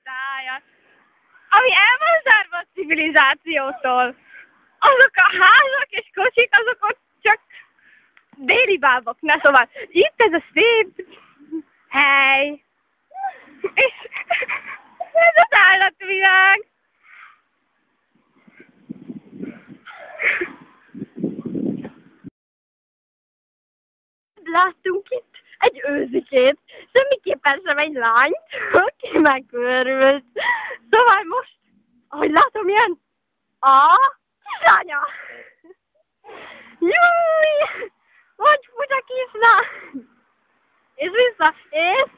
tájat, ami el van zárva a civilizációtól. Azok a házak és kocsik, azok ott csak déli báboknál, szóval itt ez a szép hely. És ez az állatvilág. Láttunk itt egy őzikét, semmiképpen sem egy lányt, aki megőrült. Szóval most, ahogy látom, jön a kislánya. Júj! Hogy fut a kislány! És vissza, és...